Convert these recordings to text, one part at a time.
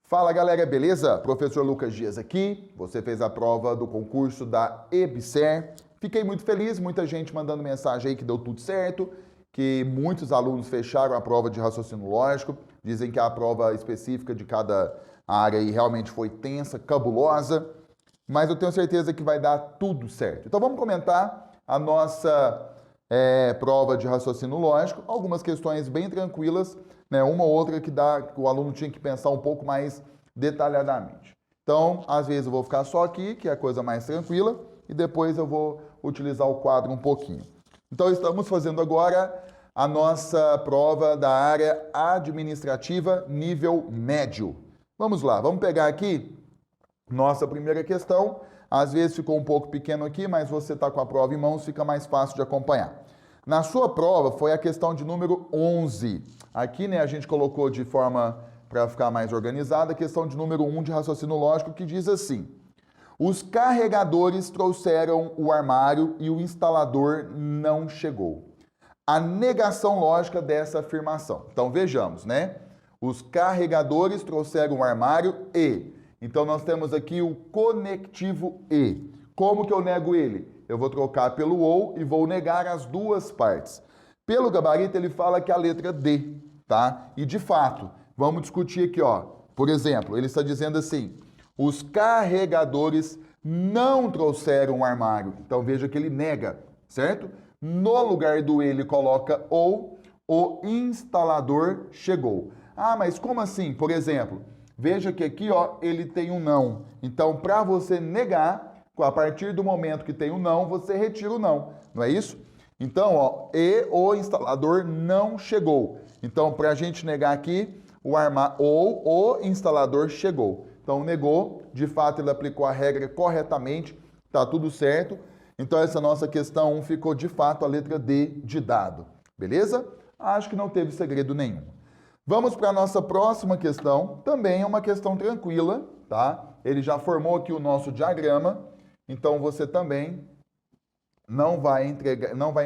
Fala galera, beleza? Professor Lucas Dias aqui. Você fez a prova do concurso da EBSER. Fiquei muito feliz, muita gente mandando mensagem aí que deu tudo certo, que muitos alunos fecharam a prova de raciocínio lógico, dizem que a prova específica de cada área aí realmente foi tensa, cabulosa, mas eu tenho certeza que vai dar tudo certo. Então vamos comentar a nossa prova de raciocínio lógico, algumas questões bem tranquilas, né? Uma ou outra que o aluno tinha que pensar um pouco mais detalhadamente. Então, às vezes eu vou ficar só aqui, que é a coisa mais tranquila, e depois eu vou utilizar o quadro um pouquinho. Então, estamos fazendo agora a nossa prova da área administrativa nível médio. Vamos lá, vamos pegar aqui nossa primeira questão. Às vezes ficou um pouco pequeno aqui, mas você está com a prova em mãos, fica mais fácil de acompanhar. Na sua prova foi a questão de número 11. Aqui, né, a gente colocou de forma para ficar mais organizada a questão de número 1 de raciocínio lógico, que diz assim: os carregadores trouxeram o armário e o instalador não chegou. A negação lógica dessa afirmação. Então vejamos, né? Os carregadores trouxeram o armário e. Então nós temos aqui o conectivo e. Como que eu nego ele? Eu vou trocar pelo ou e vou negar as duas partes. Pelo gabarito ele fala que é a letra D, tá? E de fato, vamos discutir aqui, ó. Por exemplo, ele está dizendo assim: os carregadores não trouxeram o armário. Então veja que ele nega, certo? No lugar do ele coloca ou, o instalador chegou. Ah, mas como assim? Por exemplo, veja que aqui, ó, ele tem um não. Então, para você negar, a partir do momento que tem o não, você retira o não. Não é isso? Então, ó, e o instalador não chegou. Então, para a gente negar aqui, o instalador chegou. Então, negou, de fato, ele aplicou a regra corretamente, tá tudo certo. Então, essa nossa questão 1 ficou, de fato, a letra D de dado. Beleza? Acho que não teve segredo nenhum. Vamos para a nossa próxima questão. Também é uma questão tranquila, tá? Ele já formou aqui o nosso diagrama, então você também não vai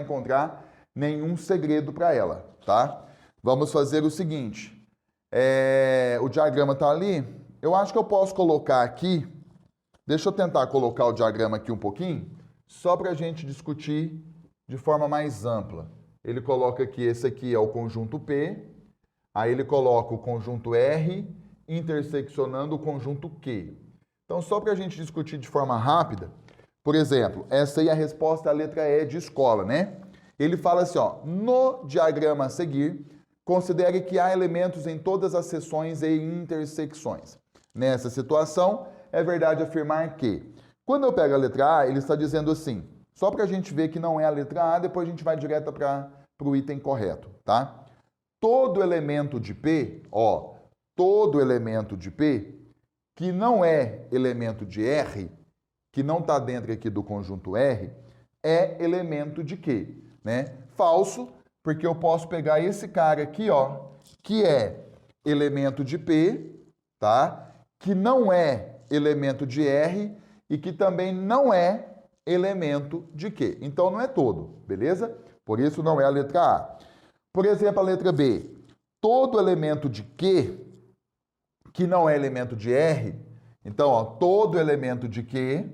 encontrar nenhum segredo para ela, tá? Vamos fazer o seguinte. O diagrama está ali. Eu acho que eu posso colocar aqui. Deixa eu tentar colocar o diagrama aqui um pouquinho, só para a gente discutir de forma mais ampla. Ele coloca aqui, esse aqui é o conjunto P, aí ele coloca o conjunto R interseccionando o conjunto Q. Então, só para a gente discutir de forma rápida, por exemplo, essa aí é a resposta à letra E de escola, né? Ele fala assim, ó, no diagrama a seguir, considere que há elementos em todas as seções e intersecções. Nessa situação, é verdade afirmar que, quando eu pego a letra A, ele está dizendo assim, só para a gente ver que não é a letra A, depois a gente vai direto para o item correto, tá? Todo elemento de P, ó, todo elemento de P, que não é elemento de R, que não está dentro aqui do conjunto R, é elemento de Q, né? Falso, porque eu posso pegar esse cara aqui, ó, que é elemento de P, tá? Que não é elemento de R e que também não é elemento de Q. Então não é todo, beleza? Por isso não é a letra A. Por exemplo, a letra B. Todo elemento de Q que não é elemento de R, então, ó, todo elemento de Q,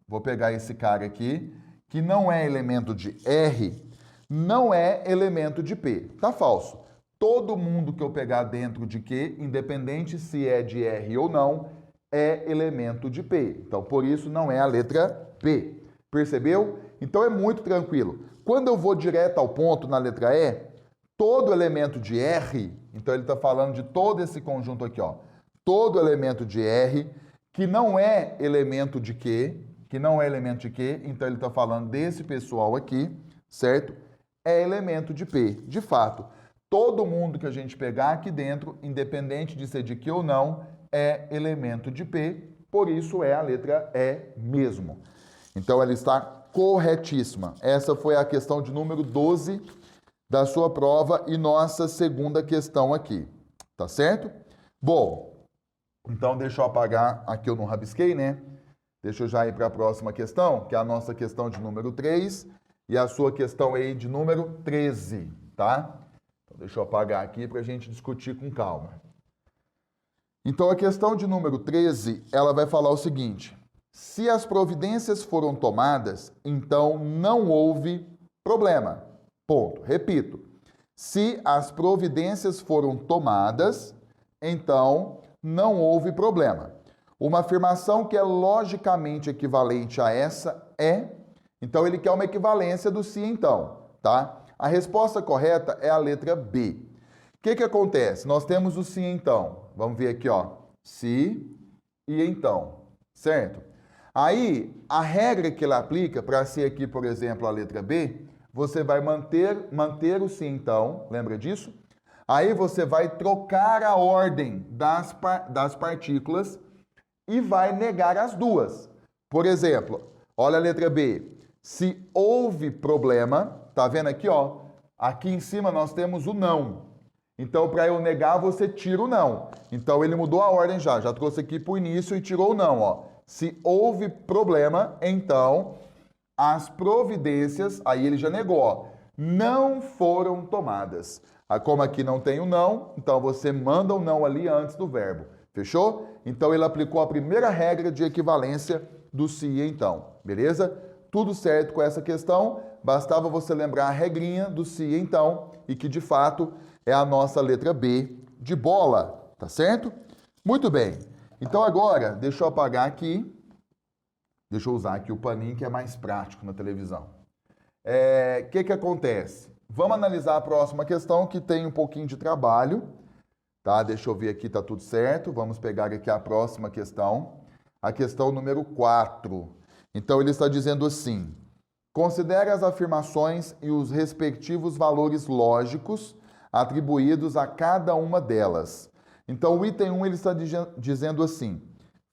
vou pegar esse cara aqui, que não é elemento de R, não é elemento de P. Tá falso. Todo mundo que eu pegar dentro de Q, independente se é de R ou não, é elemento de P. Então, por isso, não é a letra P. Percebeu? Então, é muito tranquilo. Quando eu vou direto ao ponto na letra E, todo elemento de R, então ele está falando de todo esse conjunto aqui, ó. Todo elemento de R, que não é elemento de Q, então ele está falando desse pessoal aqui, certo? É elemento de P. De fato, todo mundo que a gente pegar aqui dentro, independente de ser de Q ou não, é elemento de P, por isso é a letra E mesmo. Então ela está corretíssima. Essa foi a questão de número 12 da sua prova e nossa segunda questão aqui, tá certo? Bom, então deixa eu apagar, aqui eu não rabisquei, né? Deixa eu já ir para a próxima questão, que é a nossa questão de número 3 e a sua questão aí de número 13, tá? Então deixa eu apagar aqui para a gente discutir com calma. Então, a questão de número 13, ela vai falar o seguinte: se as providências foram tomadas, então não houve problema. Ponto. Repito. Se as providências foram tomadas, então não houve problema. Uma afirmação que é logicamente equivalente a essa é, então ele quer uma equivalência do se então, tá? A resposta correta é a letra B. O que acontece? Nós temos o se então. Vamos ver aqui, ó. Se e então, certo? Aí, a regra que ele aplica para ser aqui, por exemplo, a letra B, você vai manter o se então, lembra disso? Aí você vai trocar a ordem das partículas e vai negar as duas. Por exemplo, olha a letra B. Se houve problema, tá vendo aqui, ó? Aqui em cima nós temos o não. Então, para eu negar, você tira o não. Então, ele mudou a ordem já trouxe aqui para o início e tirou o não, ó. Se houve problema, então as providências, aí ele já negou, ó, não foram tomadas. Como aqui não tem o não, então você manda o não ali antes do verbo. Fechou? Então ele aplicou a primeira regra de equivalência do se e então. Beleza? Tudo certo com essa questão. Bastava você lembrar a regrinha do se e então e que de fato é a nossa letra B de bola. Tá certo? Muito bem. Então agora, deixa eu apagar aqui. Deixa eu usar aqui o paninho que é mais prático na televisão. Que acontece? Vamos analisar a próxima questão que tem um pouquinho de trabalho. Tá? Deixa eu ver aqui, tá tudo certo. Vamos pegar aqui a próxima questão. A questão número 4. Então ele está dizendo assim: considere as afirmações e os respectivos valores lógicos atribuídos a cada uma delas. Então o item 1 ele está dizendo assim: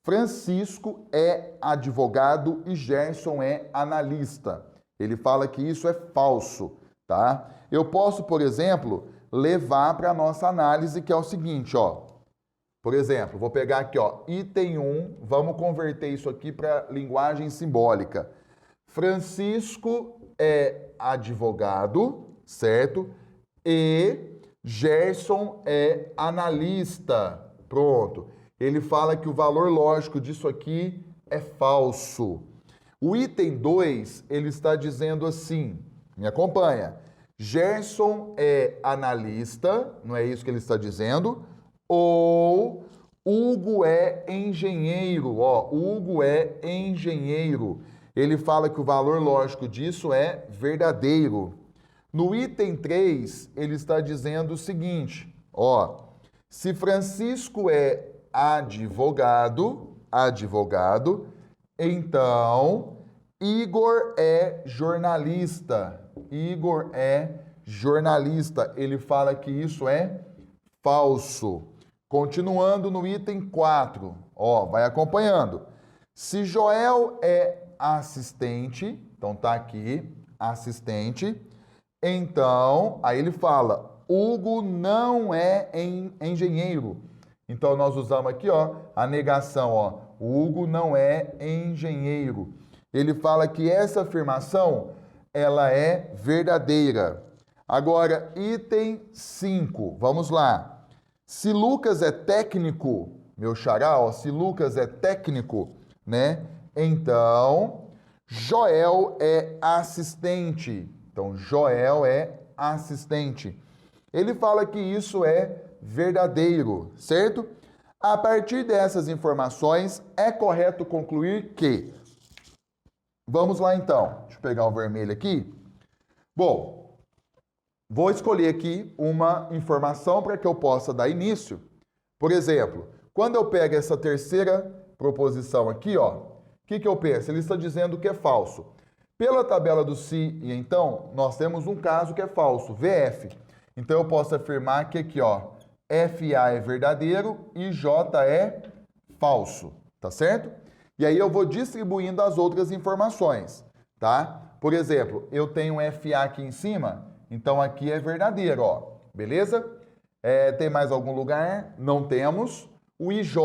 Francisco é advogado e Gerson é analista. Ele fala que isso é falso, tá? Eu posso, por exemplo, levar para a nossa análise, que é o seguinte, ó. Por exemplo, vou pegar aqui, ó, item 1, vamos converter isso aqui para linguagem simbólica. Francisco é advogado, certo? E Gerson é analista. Pronto. Ele fala que o valor lógico disso aqui é falso. O item 2, ele está dizendo assim, me acompanha, Gerson é analista, não é isso que ele está dizendo, ou Hugo é engenheiro, ó, Hugo é engenheiro. Ele fala que o valor lógico disso é verdadeiro. No item 3, ele está dizendo o seguinte, ó, se Francisco é advogado, então Igor é jornalista. Igor é jornalista. Ele fala que isso é falso. Continuando no item 4, ó, vai acompanhando. Se Joel é assistente, então tá aqui, assistente, então, aí ele fala, Hugo não é engenheiro. Então, nós usamos aqui, ó, a negação, ó, o Hugo não é engenheiro. Ele fala que essa afirmação, ela é verdadeira. Agora, item 5, vamos lá. Se Lucas é técnico, meu xará, ó, se Lucas é técnico, né, então, Joel é assistente. Então, Joel é assistente. Ele fala que isso é verdadeiro, certo? A partir dessas informações, é correto concluir que... Vamos lá então. Deixa eu pegar o vermelho aqui. Bom, vou escolher aqui uma informação para que eu possa dar início. Por exemplo, quando eu pego essa terceira proposição aqui, ó, o que eu penso? Ele está dizendo que é falso. Pela tabela do se e então, nós temos um caso que é falso, VF. Então, eu posso afirmar que aqui, ó, FA é verdadeiro e J é falso, tá certo? E aí eu vou distribuindo as outras informações, tá? Por exemplo, eu tenho FA aqui em cima, então aqui é verdadeiro, ó, beleza? Tem mais algum lugar? Não temos. O IJ,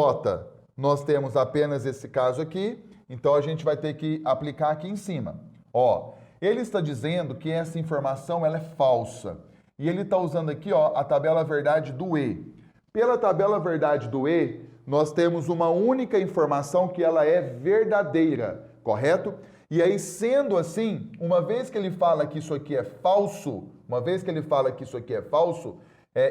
nós temos apenas esse caso aqui, então a gente vai ter que aplicar aqui em cima. Ó, ele está dizendo que essa informação ela é falsa. E ele está usando aqui, ó, a tabela verdade do E. Pela tabela verdade do E, nós temos uma única informação que ela é verdadeira, correto? E aí, sendo assim, uma vez que ele fala que isso aqui é falso,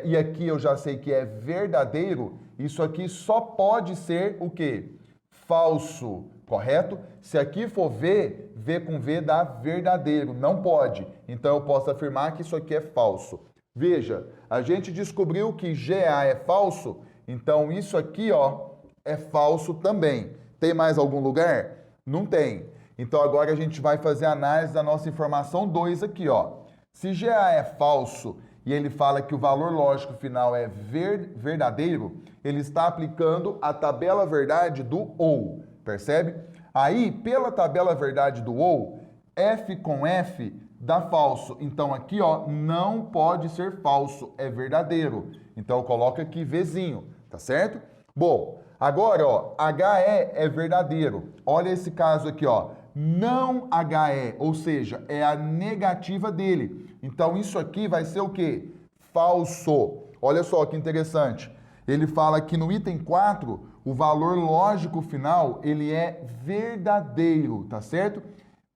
e aqui eu já sei que é verdadeiro, isso aqui só pode ser o quê? Falso, correto? Se aqui for V, V com V dá verdadeiro, não pode. Então eu posso afirmar que isso aqui é falso. Veja, a gente descobriu que GA é falso, então isso aqui, ó, é falso também. Tem mais algum lugar? Não tem. Então agora a gente vai fazer a análise da nossa informação 2 aqui, ó. Se GA é falso e ele fala que o valor lógico final é verdadeiro, ele está aplicando a tabela verdade do OU, percebe? Aí, pela tabela verdade do OU, F com F dá falso. Então aqui, ó, não pode ser falso, é verdadeiro. Então eu coloco aqui Vzinho, tá certo? Bom, agora, ó, HE é verdadeiro. Olha esse caso aqui, ó. Não HE, ou seja, é a negativa dele. Então isso aqui vai ser o quê? Falso. Olha só que interessante. Ele fala que no item 4, o valor lógico final, ele é verdadeiro, tá certo?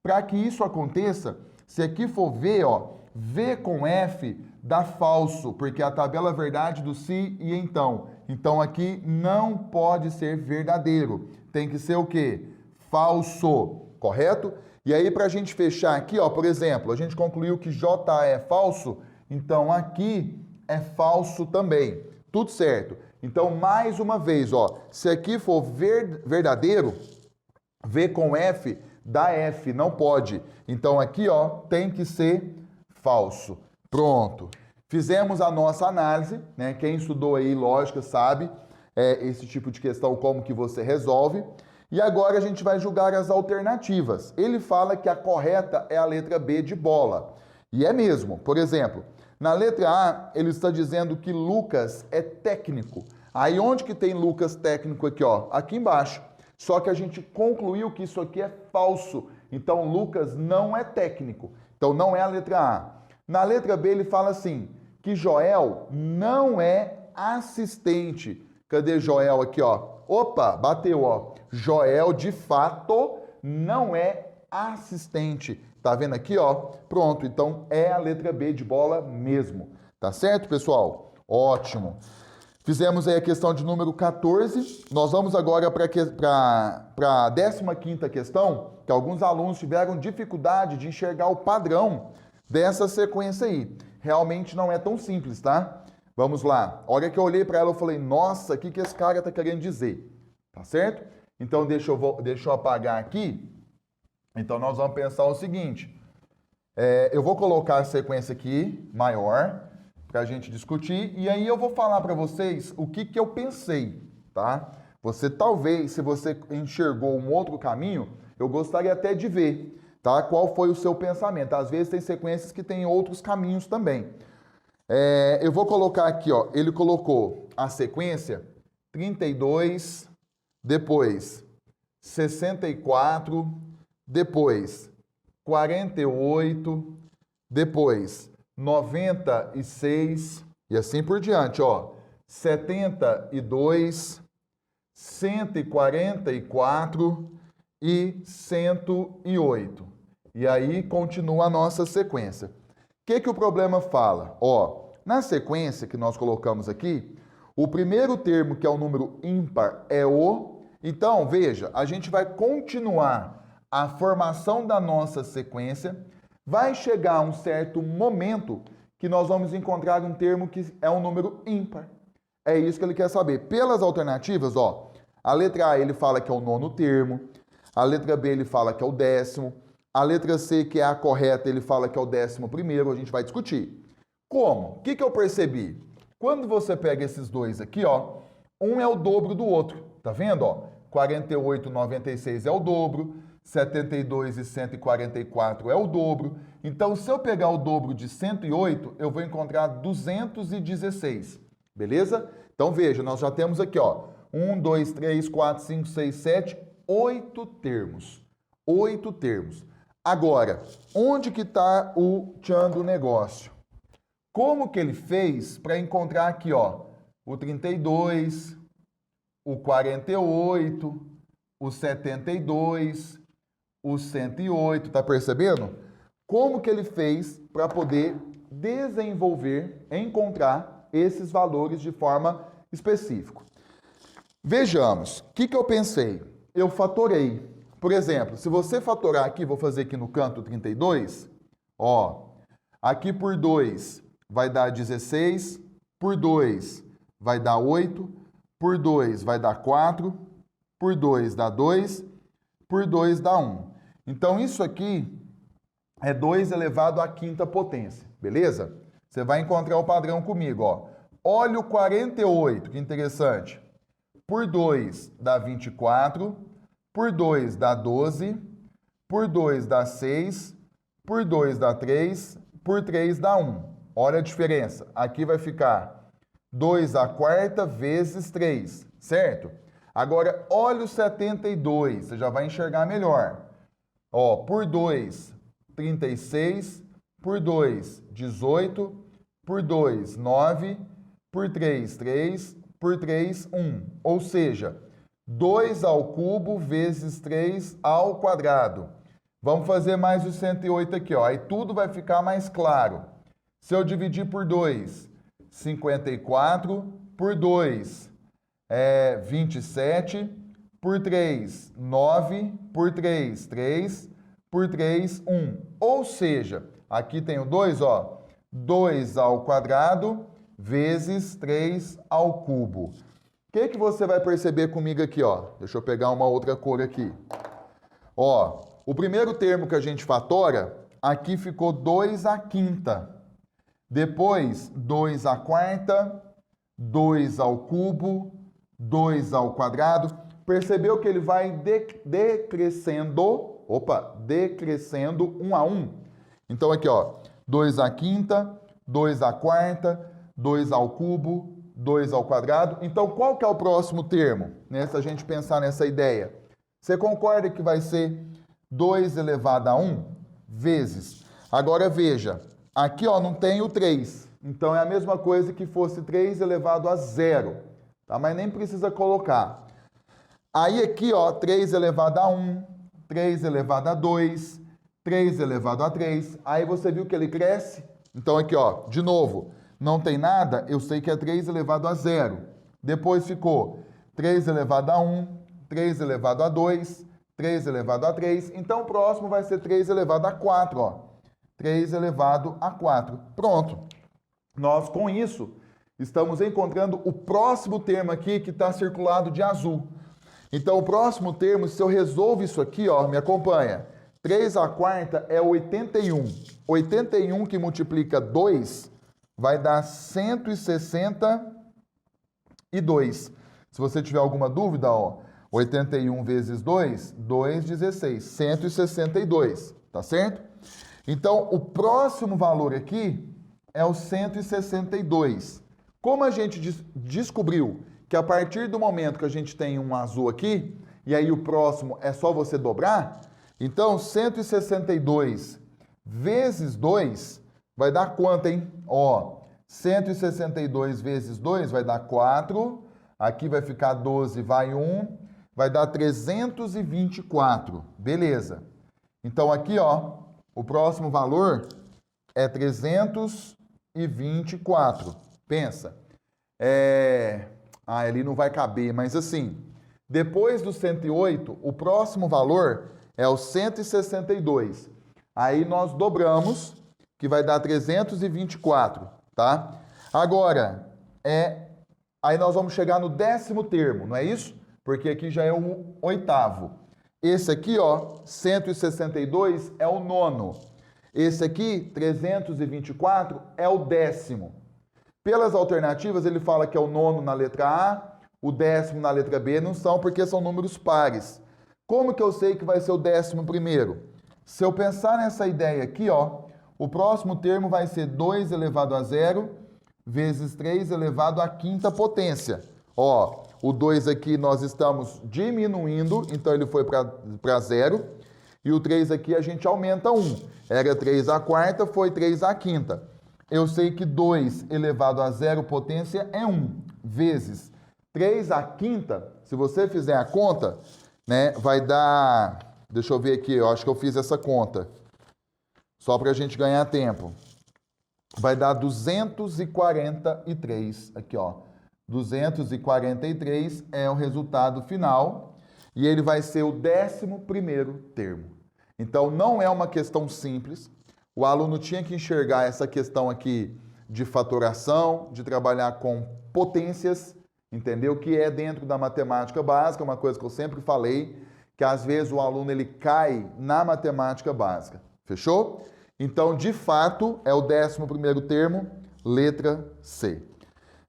Para que isso aconteça, se aqui for V, ó, V com F dá falso, porque é a tabela verdade do se e então. Então aqui não pode ser verdadeiro. Tem que ser o quê? Falso, correto? E aí, para a gente fechar aqui, ó, por exemplo, a gente concluiu que JA é falso, então aqui é falso também. Tudo certo. Então, mais uma vez, ó, se aqui for verdadeiro, V com F dá F, não pode. Então aqui, ó, tem que ser falso. Pronto. Fizemos a nossa análise, né? Quem estudou aí lógica sabe esse tipo de questão, como que você resolve. E agora a gente vai julgar as alternativas. Ele fala que a correta é a letra B de bola. E é mesmo. Por exemplo, na letra A, ele está dizendo que Lucas é técnico. Aí onde que tem Lucas técnico aqui, ó? Aqui embaixo. Só que a gente concluiu que isso aqui é falso. Então, Lucas não é técnico. Então, não é a letra A. Na letra B, ele fala assim, que Joel não é assistente. Cadê Joel aqui, ó? Opa, bateu, ó. Joel, de fato, não é assistente. Tá vendo aqui, ó? Pronto, então é a letra B de bola mesmo. Tá certo, pessoal? Ótimo. Fizemos aí a questão de número 14. Nós vamos agora para a 15ª questão, que alguns alunos tiveram dificuldade de enxergar o padrão dessa sequência aí. Realmente não é tão simples, tá? Vamos lá. A hora que eu olhei para ela, eu falei, nossa, o que esse cara está querendo dizer? Tá certo? Então, deixa eu apagar aqui. Então, nós vamos pensar o seguinte. Eu vou colocar a sequência aqui, maior, para a gente discutir. E aí eu vou falar para vocês o que eu pensei, tá? Você talvez, se você enxergou um outro caminho, eu gostaria até de ver, tá? Qual foi o seu pensamento. Às vezes tem sequências que tem outros caminhos também. Eu vou colocar aqui, ó. Ele colocou a sequência 32, depois 64, depois 48, depois 96 e assim por diante, ó. 72, 144 e 108. E aí continua a nossa sequência. O que o problema fala? Ó, na sequência que nós colocamos aqui, o primeiro termo, que é o número ímpar, é o. Então, veja, a gente vai continuar a formação da nossa sequência. Vai chegar um certo momento que nós vamos encontrar um termo que é um número ímpar. É isso que ele quer saber. Pelas alternativas, ó, a letra A ele fala que é o 9º termo, a letra B ele fala que é o 10º, a letra C, que é a correta, ele fala que é o 11º, a gente vai discutir. Como? O que eu percebi? Quando você pega esses dois aqui, ó, um é o dobro do outro, tá vendo, ó? 48 e 96 é o dobro, 72 e 144 é o dobro. Então, se eu pegar o dobro de 108, eu vou encontrar 216, beleza? Então, veja, nós já temos aqui, ó, 1, 2, 3, 4, 5, 6, 7, 8 termos. 8 termos. Agora, onde que está o tchan do negócio? Como que ele fez para encontrar aqui, ó, o 32, o 48, o 72, o 108, tá percebendo? Como que ele fez para poder desenvolver, encontrar esses valores de forma específica? Vejamos, o que eu pensei? Eu fatorei. Por exemplo, se você fatorar aqui, vou fazer aqui no canto 32, ó, aqui por 2 vai dar 16, por 2 vai dar 8, por 2 vai dar 4, por 2 dá 2, por 2 dá 1. Então, isso aqui é 2 elevado à quinta potência, beleza? Você vai encontrar o padrão comigo, ó. Olha o 48, que interessante. Por 2 dá 24, por 2 dá 12, por 2 dá 6, por 2 dá 3, por 3 dá 1. Olha a diferença. Aqui vai ficar 2 à quarta vezes 3, certo? Agora, olha o 72, você já vai enxergar melhor. Ó, por 2, 36, por 2, 18, por 2, 9, por 3, 3, por 3, 1. Ou seja, 2 ao cubo vezes 3 ao quadrado. Vamos fazer mais o 108 aqui, ó. Aí tudo vai ficar mais claro. Se eu dividir por 2, 54, por 2, 27, por 3, 9, por 3, 3, por 3, 1. Ou seja, aqui tem o 2, ó. 2 ao quadrado vezes 3 ao cubo. O que você vai perceber comigo aqui, ó? Deixa eu pegar uma outra cor aqui. Ó, o primeiro termo que a gente fatora, aqui ficou 2 à quinta. Depois, 2 à quarta, 2 ao cubo, 2 ao quadrado. Percebeu que ele vai decrescendo, decrescendo 1 a 1. Então aqui, ó, 2 à quinta, 2 à quarta, 2 ao cubo, 2 ao quadrado. Então, qual que é o próximo termo, né? Se a gente pensar nessa ideia. Você concorda que vai ser 2 elevado a 1 vezes? Agora veja, aqui ó, não tem o 3. Então, é a mesma coisa que fosse 3 elevado a 0. Tá? Mas nem precisa colocar. Aí aqui, ó, 3 elevado a 1, 3 elevado a 2, 3 elevado a 3. Aí você viu que ele cresce? Então, aqui, ó, de novo, não tem nada, eu sei que é 3 elevado a 0. Depois ficou 3 elevado a 1, 3 elevado a 2, 3 elevado a 3. Então, o próximo vai ser 3 elevado a 4, ó. 3 elevado a 4. Pronto. Nós, com isso, estamos encontrando o próximo termo aqui que está circulado de azul. Então, o próximo termo, se eu resolvo isso aqui, ó, me acompanha. 3 à quarta é 81. 81 que multiplica 2 vai dar 162. Se você tiver alguma dúvida, ó, 81 vezes 2, 2,16. 162, tá certo? Então, o próximo valor aqui é o 162. Como a gente descobriu que a partir do momento que a gente tem um azul aqui, e aí o próximo é só você dobrar, então 162 vezes 2 vai dar quanto, hein? Ó, 162 vezes 2 vai dar 4, aqui vai ficar 12, vai 1, vai dar 324, beleza. Então aqui, ó, o próximo valor é 324, pensa. Ali não vai caber, mas assim, depois do 108, o próximo valor é o 162. Aí nós dobramos, que vai dar 324, tá? Agora, aí nós vamos chegar no 10º termo, não é isso? Porque aqui já é o 8º. Esse aqui, ó, 162 é o 9º. Esse aqui, 324, é o 10º. Pelas alternativas, ele fala que é o 9º na letra A, o 10º na letra B, não são porque são números pares. Como que eu sei que vai ser o 11º? Se eu pensar nessa ideia aqui, ó, o próximo termo vai ser 2 elevado a 0 vezes 3 elevado à quinta potência. Ó, o 2 aqui nós estamos diminuindo, então ele foi para 0. E o 3 aqui a gente aumenta 1. Era 3 à quarta, foi 3 à quinta. Eu sei que 2 elevado a 0 potência é 1, vezes 3 à quinta, se você fizer a conta, né, vai dar... Deixa eu ver aqui, eu acho que eu fiz essa conta. Só para a gente ganhar tempo. Vai dar 243 aqui, ó. 243 é o resultado final e ele vai ser o 11º termo. Então, não é uma questão simples. O aluno tinha que enxergar essa questão aqui de fatoração, de trabalhar com potências, entendeu? Que é dentro da matemática básica, uma coisa que eu sempre falei, que às vezes o aluno ele cai na matemática básica. Fechou? Então, de fato, é o 11º termo, letra C.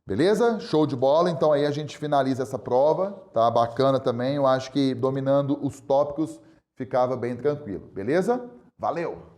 Beleza? Show de bola. Então, aí a gente finaliza essa prova. Tá bacana também. Eu acho que dominando os tópicos ficava bem tranquilo. Beleza? Valeu!